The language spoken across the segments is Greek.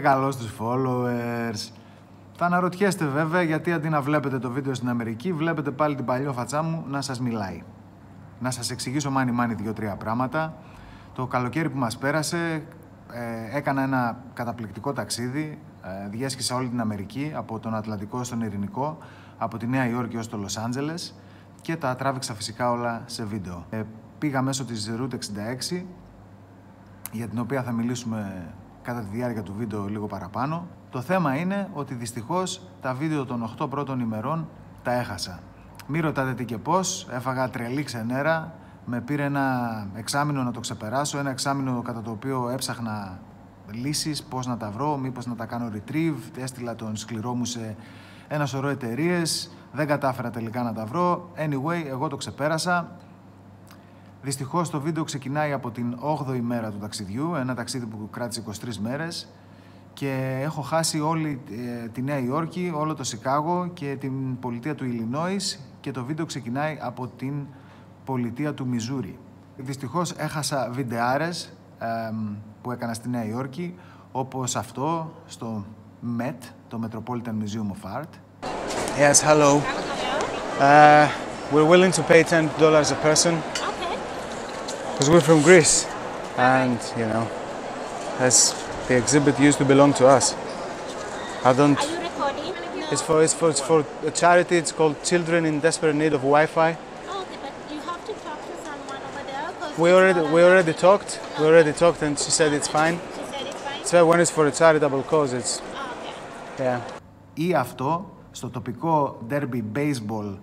καλώς τους followers. Θα αναρωτιέστε βέβαια γιατί αντί να βλέπετε το βίντεο στην Αμερική, βλέπετε πάλι την παλιόφατσά μου να σας μιλάει. Να σας εξηγήσω μάνι 2-3 πράγματα. Το καλοκαίρι που μας πέρασε έκανα ένα καταπληκτικό ταξίδι. Διέσχισα όλη την Αμερική, από τον Ατλαντικό στον Ειρηνικό, από τη Νέα Υόρκη ως το Λος Άντζελες και τα τράβηξα φυσικά όλα σε βίντεο. Πήγα μέσω της Route 66, για την οποία θα μιλήσουμε κατά τη διάρκεια του βίντεο λίγο παραπάνω. Το θέμα είναι ότι δυστυχώς τα βίντεο των 8 πρώτων ημερών τα έχασα. Μη ρωτάτε τι και πώς, έφαγα τρελή ξενέρα, με πήρε ένα εξάμηνο να το ξεπεράσω, ένα εξάμηνο κατά το οποίο έψαχνα λύσεις, πώς να τα βρω, μήπως να τα κάνω retrieve, έστειλα τον σκληρό μου σε ένα σωρό εταιρείες, δεν κατάφερα τελικά να τα βρω. Anyway, εγώ το ξεπέρασα. Δυστυχώς το βίντεο ξεκινάει από την 8η μέρα του ταξιδιού, ένα ταξίδι που κράτησε 23 μέρες και έχω χάσει όλη τη Νέα Υόρκη, όλο το Σικάγο και την πολιτεία του Ιλινόης και το βίντεο ξεκινάει από την πολιτεία του Μιζούρι. Δυστυχώς έχασα βιντεάρες που έκανα στη Νέα Υόρκη, όπως αυτό στο MET, το Metropolitan Museum of Art. Yes, hello. We're willing to pay $10 a person. Because we're from Greece, and you know, as the exhibit used to belong to us. I don't. Are you recording? No. It's for a charity. It's called Children in Desperate Need of Wi-Fi. Oh, okay, but you have to talk to someone over there. We already talked. We already talked, and she said it's fine. She said it's fine. So when it's for a charitable cause, it's Oh, okay. yeah. Ή αυτό στο τοπικό derby baseball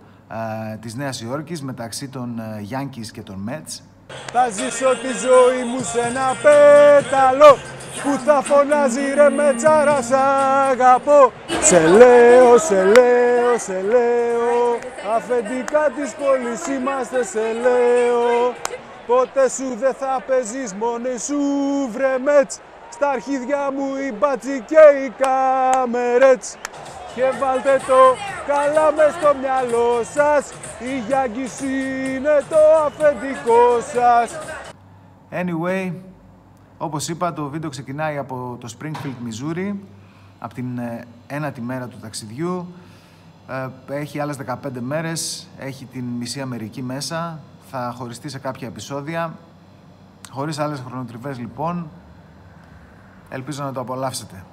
της Νέας Υόρκης μεταξύ των Yankees και των Mets. Θα ζήσω τη ζωή μου σε ένα πέταλο που θα φωνάζει ρε Μετσάρα σ' αγαπώ. Σε λέω, σε λέω, σε λέω, αφεντικά της πόλης είμαστε σε λέω. Ποτέ σου δεν θα παίζεις μόνοι σου βρε Μέτς, στα αρχίδια μου οι μπάτσι και οι κάμερετς. Και βάλτε το καλά μες στο μυαλό σας, η Γιάνκης είναι το αφεντικό σας. Anyway, όπως είπα, το βίντεο ξεκινάει από το Springfield, Missouri, από την ένατη μέρα του ταξιδιού. Έχει άλλες 15 μέρες, έχει την μισή Αμερική μέσα, θα χωριστεί σε κάποια επεισόδια. Χωρίς άλλες χρονοτριβές λοιπόν, ελπίζω να το απολαύσετε.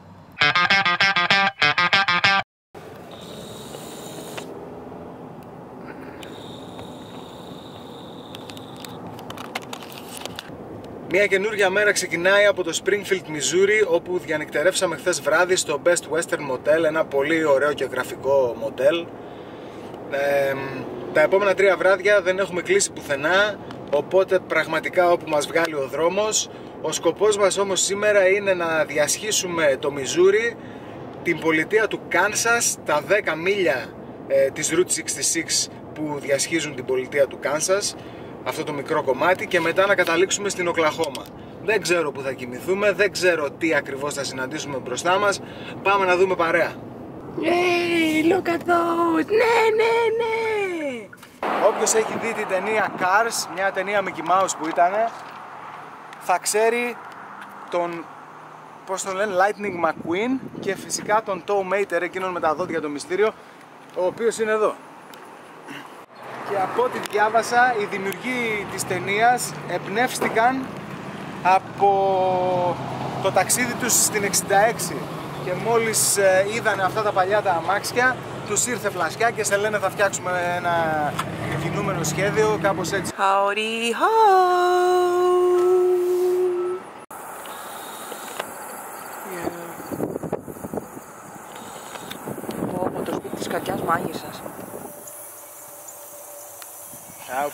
Μια καινούργια μέρα ξεκινάει από το Springfield, Missouri, όπου διανυκτερεύσαμε χθες βράδυ στο Best Western Motel, ένα πολύ ωραίο και γραφικό μοτέλ. Τα επόμενα 3 βράδια δεν έχουμε κλείσει πουθενά, οπότε πραγματικά όπου μας βγάλει ο δρόμος. Ο σκοπός μας όμως σήμερα είναι να διασχίσουμε το Missouri, την πολιτεία του Κάνσας, τα 10 μίλια της Route 66 που διασχίζουν την πολιτεία του Κάνσας, αυτό το μικρό κομμάτι, και μετά να καταλήξουμε στην Οκλαχώμα. Δεν ξέρω που θα κοιμηθούμε, δεν ξέρω τι ακριβώς θα συναντήσουμε μπροστά μας. Πάμε να δούμε παρέα. Hey, look at those! Ναι. Όποιος έχει δει την ταινία Cars, μια ταινία Mickey Mouse που ήτανε, θα ξέρει τον, πώς τον λένε, Lightning McQueen και φυσικά τον Tow Mater, εκείνον με τα δόντια το μυστήριο, ο οποίος είναι εδώ. Και από ό,τι διάβασα, οι δημιουργοί της ταινίας εμπνεύστηκαν από το ταξίδι τους στην 66 και μόλις είδανε αυτά τα παλιά τα αμάξια, τους ήρθε φλασιά και σε λένε θα φτιάξουμε ένα κινούμενο σχέδιο, κάπως έτσι. Howdy ho! Πω, το σπίτι της καρδιάς μάγισσας.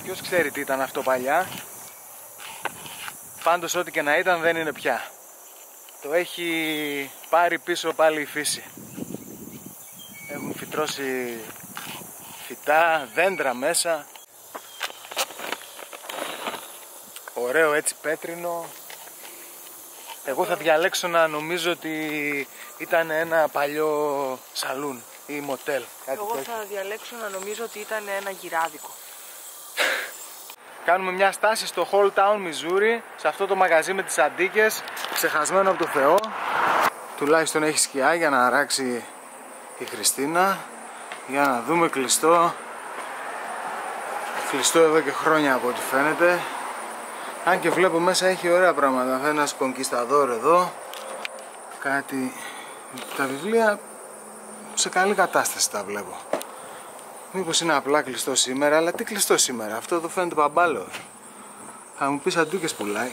Ποιος ξέρει τι ήταν αυτό παλιά. Πάντως ό,τι και να ήταν δεν είναι πια. Το έχει πάρει πίσω πάλι η φύση. Έχουν φυτρώσει φυτά, δέντρα μέσα. Ωραίο έτσι πέτρινο. Εγώ θα διαλέξω να νομίζω ότι ήταν ένα παλιό σαλούν ή μοτέλ. Εγώ θα διαλέξω να νομίζω ότι ήταν ένα γυράδικο. Κάνουμε μια στάση στο Hall Town, Missouri, σε αυτό το μαγαζί με τις αντίκες, ξεχασμένο από το Θεό. Τουλάχιστον έχει σκιά για να αράξει η Χριστίνα. Για να δούμε, κλειστό. Κλειστό εδώ και χρόνια από ό,τι φαίνεται. Αν και βλέπω μέσα έχει ωραία πράγματα. Ένας κονκισταδόρ εδώ. Κάτι... Τα βιβλία σε καλή κατάσταση τα βλέπω. Μήπως είναι απλά κλειστό σήμερα, αλλά τι κλειστό σήμερα. Αυτό εδώ φαίνεται παμπάλο. Θα μου πεις αντούκες πουλάει.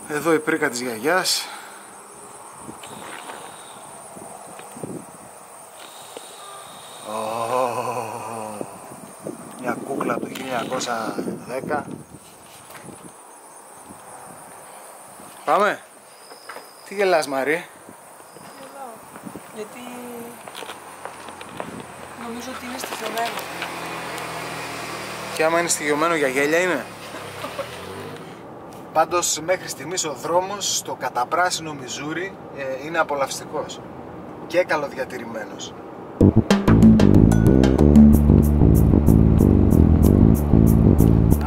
Εδώ η πρίκα της γιαγιάς. Μια κούκλα από το 1910. Πάμε. Τι γελάς, Μαρή? Γιατί νομίζω ότι είναι στοιχειωμένο. Και άμα είναι στοιχειωμένο για γέλια είναι. Πάντως μέχρι στιγμής ο δρόμος στο καταπράσινο Μιζούρι είναι απολαυστικός και καλοδιατηρημένος.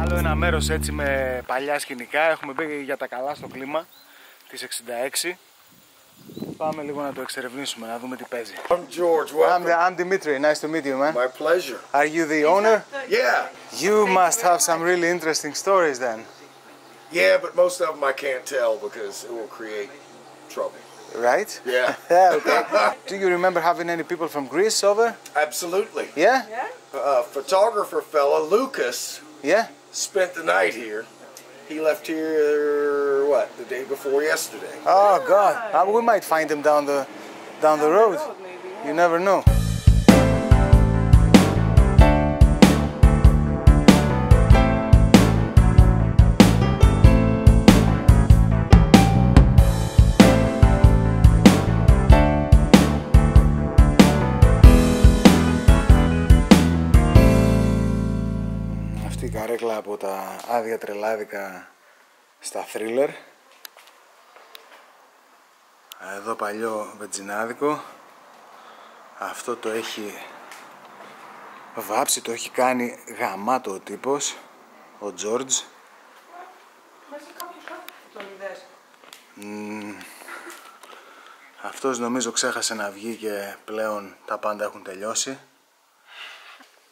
Άλλο ένα μέρος έτσι με παλιά σκηνικά. Έχουμε μπει για τα καλά στο κλίμα της 66. Πάμε λίγο να το εξερευνήσουμε, να δούμε τι παίζει. I'm George. Welcome. I'm Dimitri. Nice to meet you, man. My pleasure. Are you the owner? Yeah. You must have some really interesting stories then. Yeah, but most of them I can't tell because it will create trouble. Right? Yeah. Yeah, okay. Do you remember having any people from Greece over? Absolutely. Yeah? Photographer fella, Lucas, Yeah? spent the night here. He left here, what, the day before yesterday. Oh God, we might find him down the road. You never know. Αυτή η καρέκλα από τα άδεια τρελάδικα στα Thriller. Εδώ παλιό βενζινάδικο. Αυτό το έχει βάψει, το έχει κάνει γαμάτο ο τύπος, ο George. Μέσα κάποιος τον είδες. Αυτός νομίζω ξέχασε να βγει και πλέον τα πάντα έχουν τελειώσει.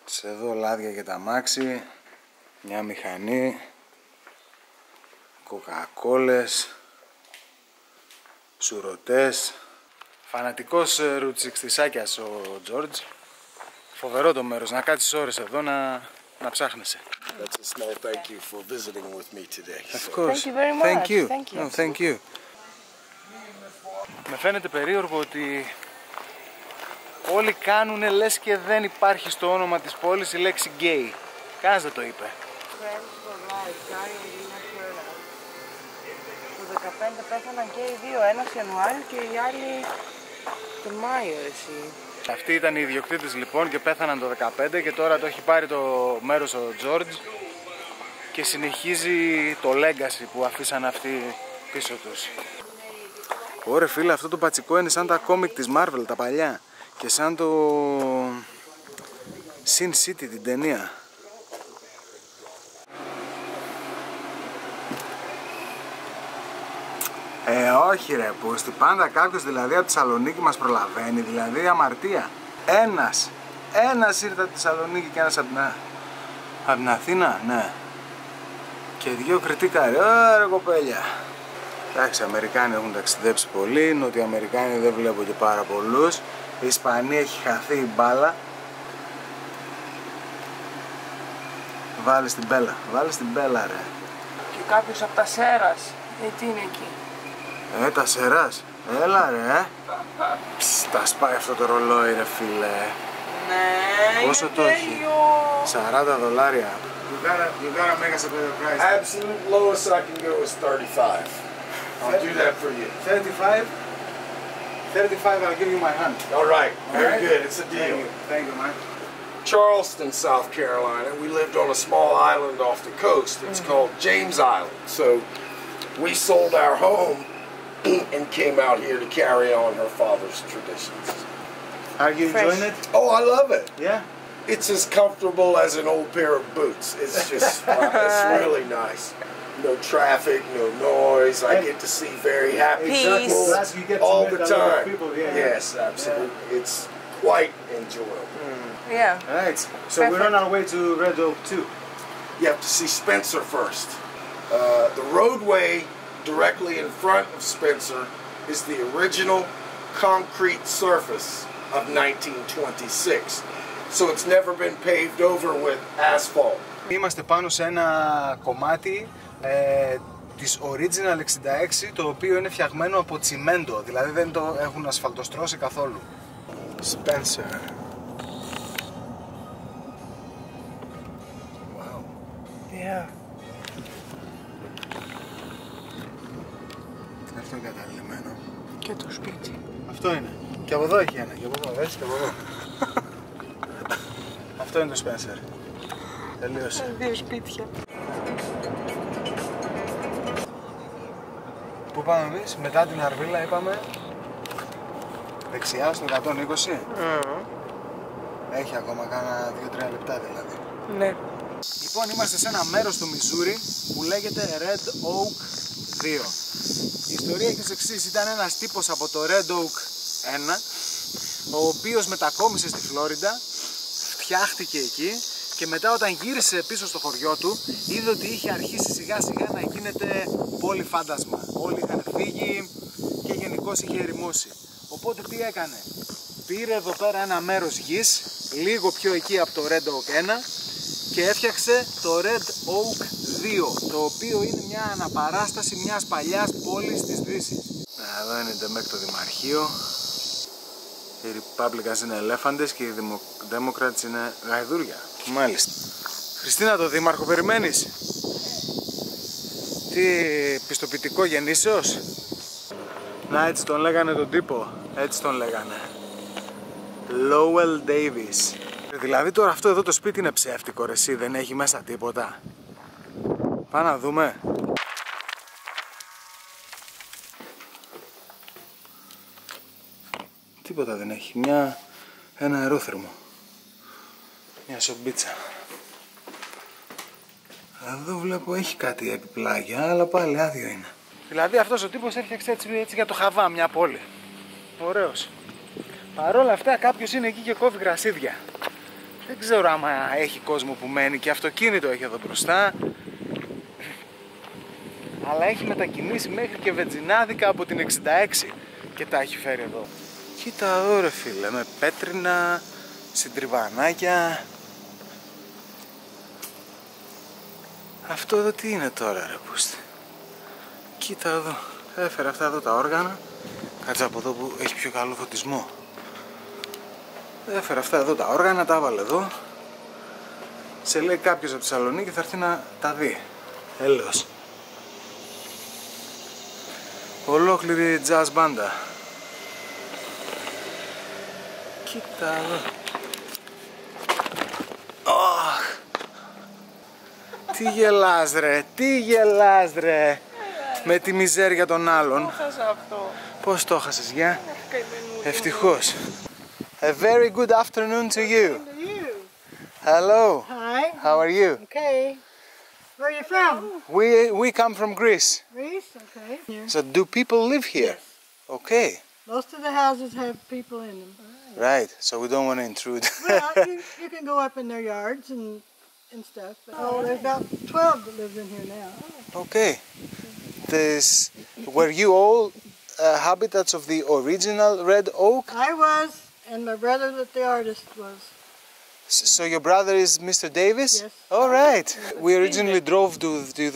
Σε εδώ λάδια για τα μάξι, μια μηχανή, κοκακόλες, σουρωτές. Φανατικός ρουτζιξτισάκιας ο George. Φοβερό το μέρος, να κάτσεις ώρες εδώ να ψάχνεσαι. That's a small thank you for visiting with me today. Of course. Thank you very much. Thank you. Thank you. No, thank you. Με φαίνεται περίεργο ότι όλοι κάνουνε λες και δεν υπάρχει στο όνομα της πόλης η λέξη gay. Κανένας δεν το είπε. Το 2015 πέθαναν και οι δύο, ένας Ιανουάριο και οι άλλοι τον Μάιο, εσύ. Αυτοί ήταν οι ιδιοκτήτες λοιπόν και πέθαναν το 2015 και τώρα το έχει πάρει το μέρος ο George και συνεχίζει το legacy που αφήσαν αυτοί πίσω τους. Ωρε φίλε, αυτό το πατσικό είναι σαν τα κόμικ της Marvel, τα παλιά, και σαν το Sin City, την ταινία. Όχι ρε πούστη, πάντα κάποιος δηλαδή από τη Θεσσαλονίκη μας προλαβαίνει, δηλαδή αμαρτία. Ένας ήρθε από τη Θεσσαλονίκη και ένας από την Αθήνα, ναι. Και δύο κριτήκαροι, ρε κοπέλια. Εντάξει, οι Αμερικάνοι έχουν ταξιδέψει πολύ, Νότιοι Αμερικάνοι δεν βλέπω και πάρα πολλούς. Η Ισπανία έχει χαθεί η μπάλα. Βάλε στην μπέλα ρε. Και κάποιος από τα Σέρας, τι είναι εκεί. Τα Σέρας, έλα ρε. Τα σπάει αυτό το ρολόι ρε φίλε. Ναι, πόσο το έχει? $40. You gotta make us a better price. Absolute lowest I can go is 35. I'll do that for you. 35? 35, I'll give you my hand. All right, very good. It's a deal. Thank you, man. Charleston, South Carolina. We lived on a small island off the coast. It's called James Island. So we sold our home and came out here to carry on her father's traditions. Are you enjoying it? Oh, I love it. Yeah? It's as comfortable as an old pair of boots. It's just, it's really nice. no traffic, no noise. I get to see very happy people all the time. Yes, absolutely. It's quite enjoyable. Yeah. Right. So we're on our way to Red Oak too. You have to see Spencer first. The roadway directly in front of Spencer is the original concrete surface of 1926. So it's never been paved over with asphalt. Είμαστε πάνω σε ένα κομμάτι της Original 66, το οποίο είναι φτιαγμένο από τσιμέντο, δηλαδή δεν το έχουν ασφαλτοστρώσει καθόλου. Spencer. Wow. Yeah. Αυτό είναι καταλληλμένο. Και το σπίτι. Αυτό είναι. Και από εδώ έχει ένα, και από εδώ, έτσι, και από εδώ. Αυτό είναι το Spencer. Τελείωσε. Δύο σπίτια. Πού πάμε εμείς, μετά την Αρβίλα είπαμε δεξιά στο 120. Έχει ακόμα κάνα 2-3 λεπτά δηλαδή. Ναι. Λοιπόν, είμαστε σε ένα μέρος στο Μιζούρι που λέγεται Red Oak 2. Η ιστορία έχει ως εξής: ήταν ένας τύπος από το Red Oak 1, ο οποίος μετακόμισε στη Φλόριντα, φτιάχτηκε εκεί και μετά όταν γύρισε πίσω στο χωριό του είδε ότι είχε αρχίσει σιγά σιγά να γίνεται πόλη φάντασμα. Όλοι είχαν φύγει και γενικώς είχε ερημώσει. Οπότε τι έκανε? Πήρε εδώ πέρα ένα μέρος γης, λίγο πιο εκεί από το Red Oak 1 και έφτιαξε το Red Oak 2, το οποίο είναι μια αναπαράσταση μιας παλιάς πόλης της Δύσης. Εδώ είναι το Δημαρχείο. Οι Republicans είναι ελέφαντες και οι Democrats είναι γαϊδούρια. Μάλιστα. Χριστίνα, το δήμαρχο περιμένεις? Τι πιστοποιητικό γεννήσεως? Να, έτσι τον λέγανε τον τύπο. Έτσι τον λέγανε. Lowell Davis. Δηλαδή τώρα αυτό εδώ το σπίτι είναι ψεύτικο ρε εσύ, δεν έχει μέσα τίποτα. Πάμε να δούμε. Τίποτα δεν έχει, ένα αερόθερμο. Μια σομπίτσα. Εδώ βλέπω έχει κάτι επιπλάγια, αλλά πάλι άδειο είναι. Δηλαδή αυτός ο τύπος έφτιαξε έτσι για το χαβά μια πόλη. Ωραίος. Παρ' όλα αυτά κάποιος είναι εκεί και κόβει γρασίδια. Δεν ξέρω άμα έχει κόσμο που μένει και αυτοκίνητο έχει εδώ μπροστά. Αλλά έχει μετακινήσει μέχρι και βενζινάδικα από την 66 και τα έχει φέρει εδώ. Κοίτα εδώ ρε φίλε, με πέτρινα, συντριβανάκια. Αυτό εδώ τι είναι τώρα ρε πούστη? Κοίτα εδώ, έφερα αυτά εδώ τα όργανα. Κάτσε από εδώ που έχει πιο καλό φωτισμό. Έφερα αυτά εδώ τα όργανα, τα έβαλε εδώ. Σε λέει κάποιος από τη Θεσσαλονίκη θα έρθει να τα δει. Έλεος. Ολόκληρη jazz μπάντα. Κοίτα εδώ. Oh. Τι γελάς ρε, τι γελάς ρε. Με τη μιζέρια των άλλων. Το χάσα αυτό. Πώς το χάσες, γεια? Ευτυχώς. A very good afternoon to you. Hello. Hi. How are you? Okay. Where are you from? We come from Greece. Greece. Okay. Here. So do people live here? Okay. Most of the houses have people in them. Right. So we don't want to intrude. Well, you can go up in their yards and stuff. But, there's about 12 that live in here now. Okay. Were you all habitats of the original Red Oak? I was, and my brother that the artist was. So your brother is Mr. Davis? Yes. All right. We originally drove to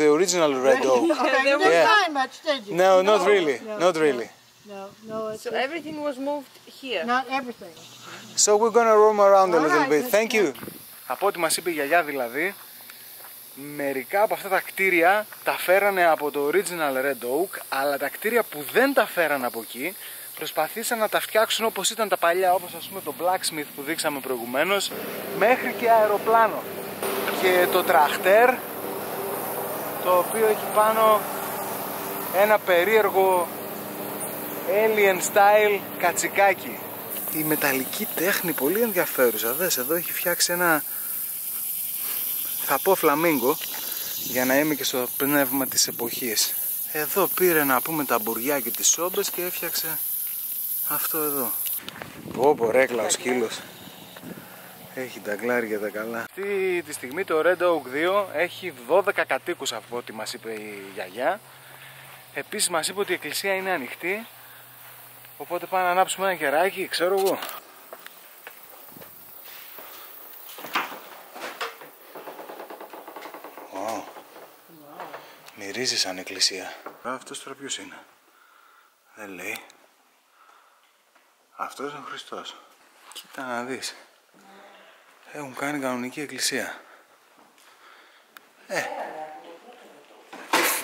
the original Red Oak. Okay, you didn't find much, did you? No, not really. No, Not really. No, it's So everything was moved here. not everything. So we're gonna roam around a All little right, bit. let's Thank go. you. Από ό,τι μας είπε η γιαγιά δηλαδή, μερικά από αυτά τα κτίρια τα φέρανε από το original Red Oak, αλλά τα κτίρια που δεν τα φέρανε από εκεί προσπαθήσαν να τα φτιάξουν όπως ήταν τα παλιά, όπως ας πούμε το Blacksmith που δείξαμε προηγουμένως, μέχρι και αεροπλάνο. Και το τραχτέρ, το οποίο έχει πάνω ένα περίεργο alien style κατσικάκι. Η μεταλλική τέχνη πολύ ενδιαφέρουσα. Δες, εδώ έχει φτιάξει ένα, θα πω φλαμίγκο, για να είμαι και στο πνεύμα της εποχής. Εδώ πήρε να πούμε τα μπουριά και τις σόμπες και έφτιαξε αυτό εδώ. Πω ρέκλα ο σκύλος. Έχει τα γκλάρια τα καλά. Αυτή τη στιγμή το Red Oak 2 έχει 12 κατοίκους από ό,τι μας είπε η γιαγιά. Επίσης μας είπε ότι η εκκλησία είναι ανοιχτή. Οπότε πάμε να ανάψουμε ένα κεράκι, ξέρω εγώ. Μυρίζει σαν εκκλησία. Αυτός τώρα ποιος είναι? Δεν λέει. Αυτός είναι ο Χριστός. Κοίτα να δεις. Έχουν κάνει κανονική εκκλησία.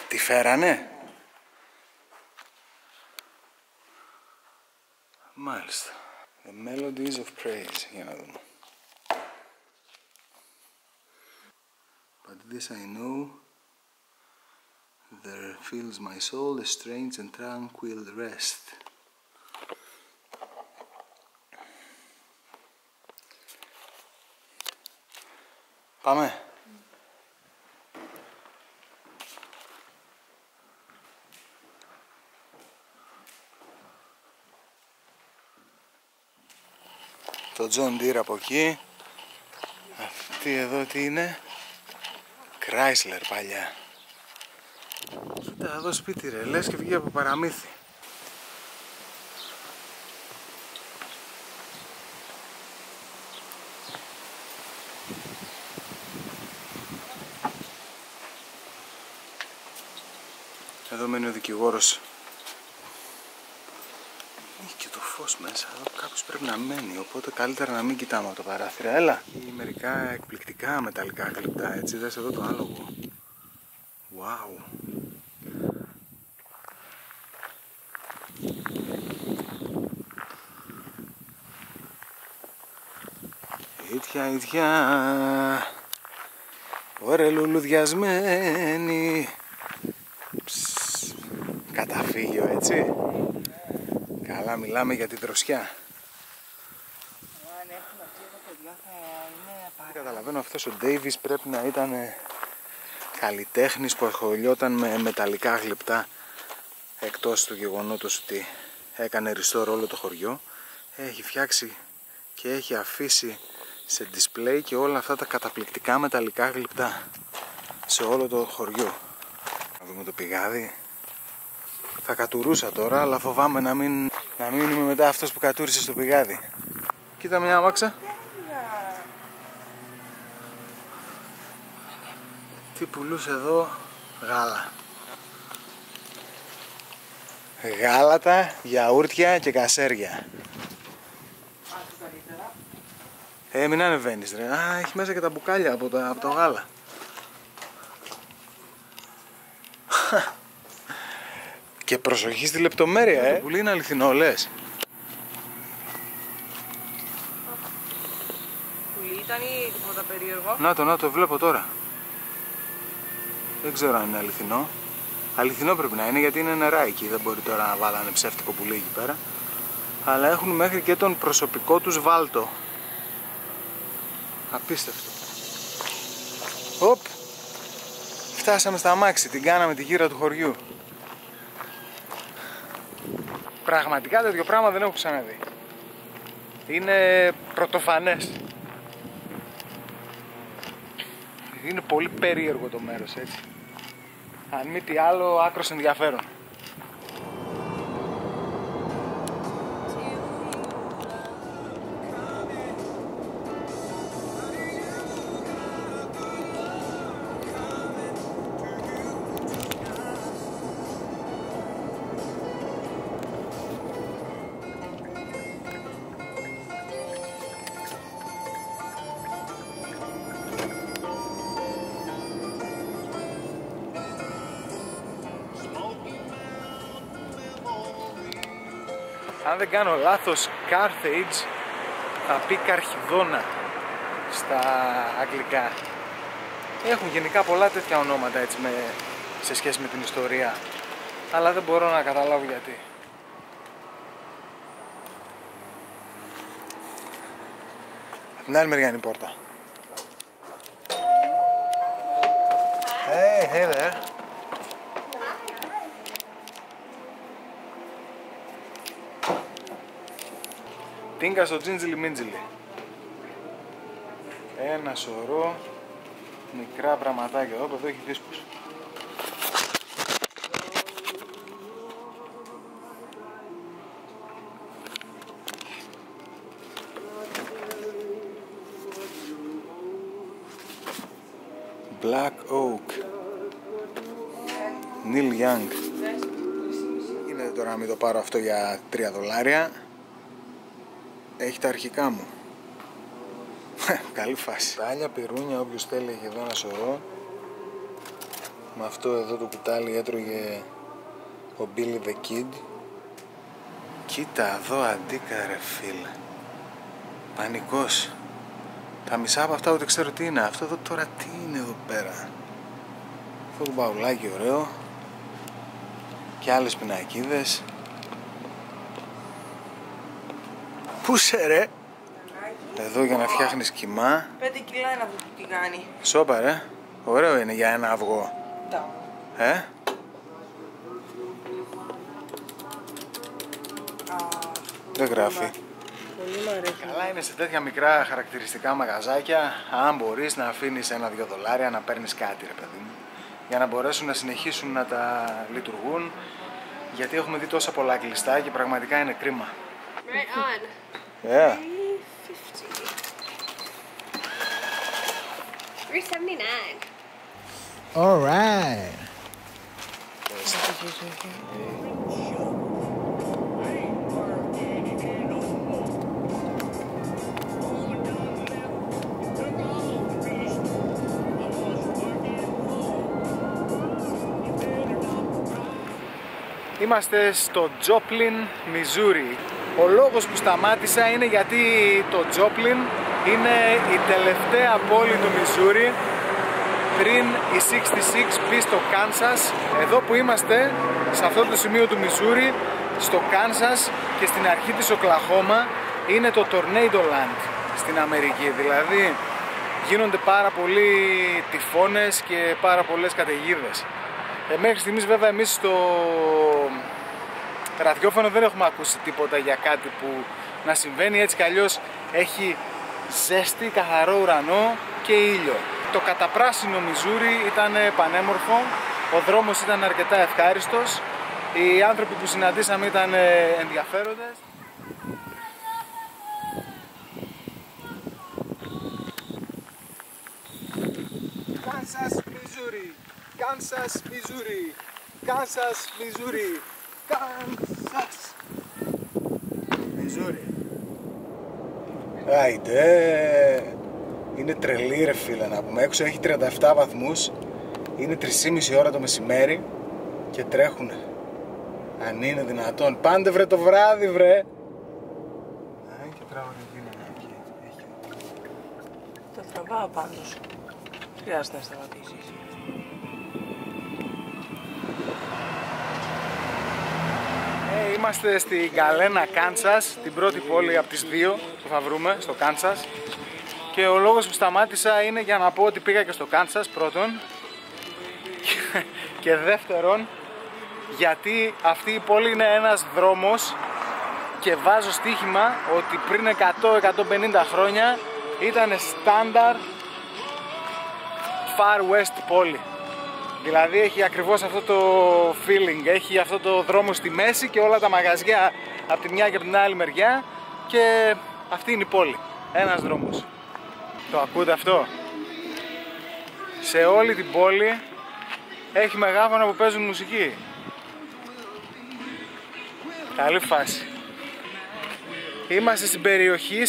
Τη φέρανε. Μάλιστα. The Melodies of Praise. Για να δούμε. But this I know, there fills my soul a strange and tranquil rest. Πάμε. Το John Deere από εκεί. Αυτή εδώ τι είναι? Chrysler παλιά. Κοίτα εδώ σπίτι ρε, λες και βγήκε από παραμύθι. Εδώ μένει ο δικηγόρος. Έχει και το φως μέσα, εδώ κάποιος πρέπει να μένει, οπότε καλύτερα να μην κοιτάμε από το παράθυρο. Έλα! Ή μερικά εκπληκτικά μεταλλικά γλυπτά, έτσι, δες εδώ το άλογο. Wow! Ιτιά, ωραία λουλουδιασμένη. Καταφύγιο, έτσι. Καλά μιλάμε για τη δροσιά. Αν έχουν αυτοί τα παιδιά θα είναι πάρα. Καταλαβαίνω αυτός ο Ντέιβις πρέπει να ήταν καλλιτέχνης που ασχολιόταν με μεταλλικά γλυπτά, εκτός του γεγονότος ότι έκανε restore όλο το χωριό. Έχει φτιάξει και έχει αφήσει σε display και όλα αυτά τα καταπληκτικά μεταλλικά γλυπτά σε όλο το χωριό. Να δούμε το πηγάδι. Θα κατουρούσα τώρα, αλλά φοβάμαι να μην είμαι μετά αυτός που κατούρισε στο πηγάδι. Κοίτα μια άμαξα. Τι πουλούσε εδώ? Γάλα. Γάλατα, γιαούρτια και κασέρια. Μην ανεβαίνεις ρε. Α, έχει μέσα και τα μπουκάλια από το γάλα. Και προσοχή στη λεπτομέρεια, Το πουλί είναι αληθινό, λες. Πουλί ήταν ή τίποτα περίεργο? Να το βλέπω τώρα. Δεν ξέρω αν είναι αληθινό. Αληθινό πρέπει να είναι γιατί είναι νεράκι. Δεν μπορεί τώρα να βάλανε ψεύτικο πουλί εκεί πέρα. Αλλά έχουν μέχρι και τον προσωπικό τους βάλτο. Απίστευτο. Οπ! Φτάσαμε στα αμάξι, την κάναμε τη γύρα του χωριού. Πραγματικά τέτοιο πράγμα δεν έχω ξαναδεί. Είναι πρωτοφανές. Είναι πολύ περίεργο το μέρος, έτσι. Αν μη τι άλλο, άκρος ενδιαφέρον. Αν δεν κάνω λάθος, Carthage θα πει Καρχιδόνα στα αγγλικά. Έχουν γενικά πολλά τέτοια ονόματα έτσι σε σχέση με την ιστορία, αλλά δεν μπορώ να καταλάβω γιατί. Από την άλλη μεριά είναι η πόρτα. Hey there. Τίνκα στο τζίντζιλι μίντζιλι. Ένα σωρό μικρά πραγματάκια εδώ, εδώ έχει δίσκους. Black Oak Neil Young. Είναι τώρα να μην το πάρω αυτό για $3. Έχει τα αρχικά μου. Καλή φάση. Πάλια, πυρούνια, όποιος θέλει έχει εδώ ένα σωρό. Με αυτό εδώ το κουτάλι έτρωγε ο Billy the Kid. Κοίτα εδώ αντίκα ρε φίλε. Πανικός. Τα μισά από αυτά ούτε ξέρω τι είναι. Αυτό εδώ τώρα τι είναι εδώ πέρα. Αυτό το μπαουλάκι ωραίο. Και άλλες πινακίδες. Πού σε ρε. Εδώ για να φτιάχνεις κιμά. 5 κιλά είναι αυτό που τηγάνι. Σόπα ρε. Ωραίο είναι για ένα αυγό. Δεν γράφει. Πολύ μου αρέσει. Καλά είναι σε τέτοια μικρά χαρακτηριστικά μαγαζάκια. Αν μπορείς να αφήνεις $1-2 να παίρνεις κάτι ρε παιδί μου. Για να μπορέσουν να συνεχίσουν να τα λειτουργούν. Γιατί έχουμε δει τόσα πολλά κλειστά και πραγματικά είναι κρίμα. Right on. Yeah. 379. All right. Είμαστε στο Τζόπλιν, Μιζούρι. Ο λόγος που σταμάτησα είναι γιατί το Τζόπλιν είναι η τελευταία πόλη του Μιζούρι πριν η 66 μπει στο Κάνσας. Εδώ που είμαστε, σε αυτό το σημείο του Μιζούρι, στο Κάνσας και στην αρχή της Οκλαχώμα, είναι το Tornado Land στην Αμερική. Δηλαδή γίνονται πάρα πολλοί τυφώνες και πάρα πολλές καταιγίδες. Μέχρι στιγμής βέβαια εμείς στο ραδιόφωνο δεν έχουμε ακούσει τίποτα για κάτι που να συμβαίνει. Έτσι κι αλλιώς έχει ζέστη, καθαρό ουρανό και ήλιο. Το καταπράσινο Μιζούρι ήταν πανέμορφο, ο δρόμος ήταν αρκετά ευχάριστος, οι άνθρωποι που συναντήσαμε ήταν ενδιαφέροντες. Kansas, Missouri, Kansas, Missouri, Kansas, Missouri, Kansas, Missouri. Άιντε, είναι τρελή ρε φίλε να πούμε. Έξω έχει 37 βαθμούς, είναι 3,5 ώρα το μεσημέρι και τρέχουνε. Αν είναι δυνατόν, πάντε βρε το βράδυ βρε. Και τράβανε δύναμη εκεί. Το τραβάω πάντως. Χρειάζεται να σταματήσεις. Είμαστε στη Γκαλένα, Κάνσας, την πρώτη πόλη από τις δύο που θα βρούμε στο Κάνσας. Και ο λόγος που σταμάτησα είναι για να πω ότι πήγα και στο Κάνσας πρώτον και δεύτερον γιατί αυτή η πόλη είναι ένας δρόμος και βάζω στοίχημα ότι πριν 100-150 χρόνια ήταν στάνταρ Far West πόλη. Δηλαδή έχει ακριβώς αυτό το feeling, έχει αυτό το δρόμο στη μέση και όλα τα μαγαζιά από τη μια και από την άλλη μεριά και αυτή είναι η πόλη, ένας δρόμος. Το ακούτε αυτό? Σε όλη την πόλη έχει μεγάφωνα που παίζουν μουσική. Καλή φάση. Είμαστε στην περιοχή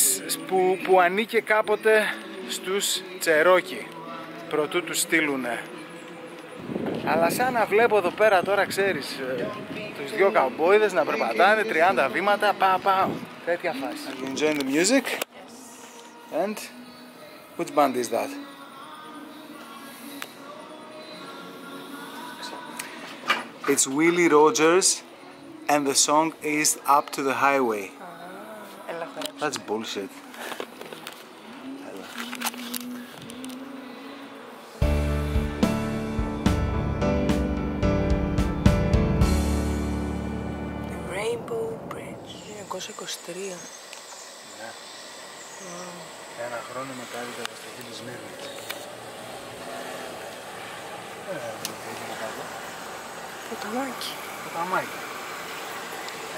που ανήκε κάποτε στους Τσερόκι, προτού τους στείλουνε. Αλλά σαν να βλέπω εδώ πέρα τώρα, ξέρεις, τους δυο καουμπόιδες να περπατάνε 30 βήματα, πάω. Τέτοια φάση. Are you enjoying the music? Yes. And which band is that? It's Willie Rogers and the song is Up to the Highway. That's bullshit. 1923. Ναι. Ένα χρόνο μετά την καταστροφή της Σμύρνης. Ποταμάκι. Ποταμάκι.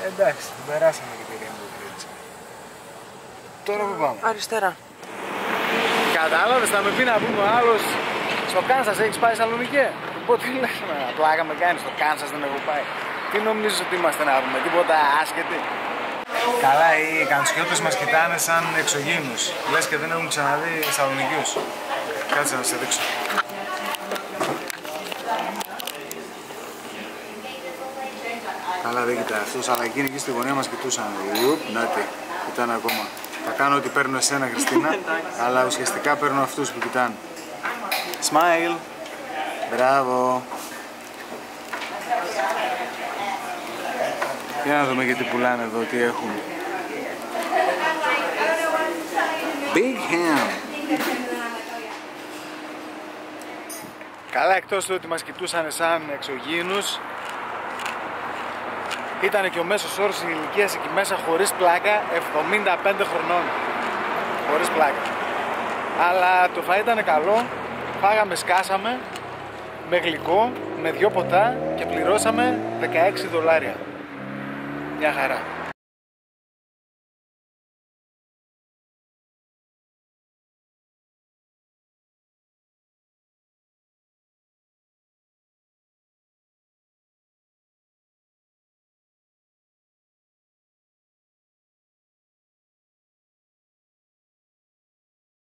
Εντάξει, την περάσαμε και τη Ρήμου Κρίτσα. Τώρα που πάμε? Αριστερά. Κατάλαβες, θα με πει να πούμε ο άλλος στο Κάνσας έχεις πάει Σαλονίκη? Οπότε τι λες, πλάκα με κάνεις, στο Κάνσας δεν έχω πάει. Τι νομίζεις ότι είμαστε να πούμε, τίποτα άσχετοι? Καλά, οι καντσιώτες μας κοιτάνε σαν εξωγήινους. Λες και δεν έχουν ξαναδεί Σαλονικιούς. Κάτσε να σε δείξω. Καλά, δεν κοιτάει αυτός, αλλά εκείνοι εκεί στη γωνία μας κοιτούσαν. Νάτι, κοιτάνε ακόμα. Θα κάνω ότι παίρνω εσένα, Χριστίνα, αλλά ουσιαστικά παίρνω αυτούς που κοιτάνε. Smile. Μπράβο. Για να δούμε γιατί πουλάνε εδώ, τι έχουν. Big Ham. Καλά, εκτός του ότι μας κοιτούσαν σαν εξωγήινους, ήταν και ο μέσος όρος ηλικίας εκεί μέσα, χωρίς πλάκα, 75 χρονών. Χωρίς πλάκα. Αλλά το φαΐ ήταν καλό, φάγαμε, σκάσαμε, με γλυκό, με 2 ποτά και πληρώσαμε $16. Μια χαρά.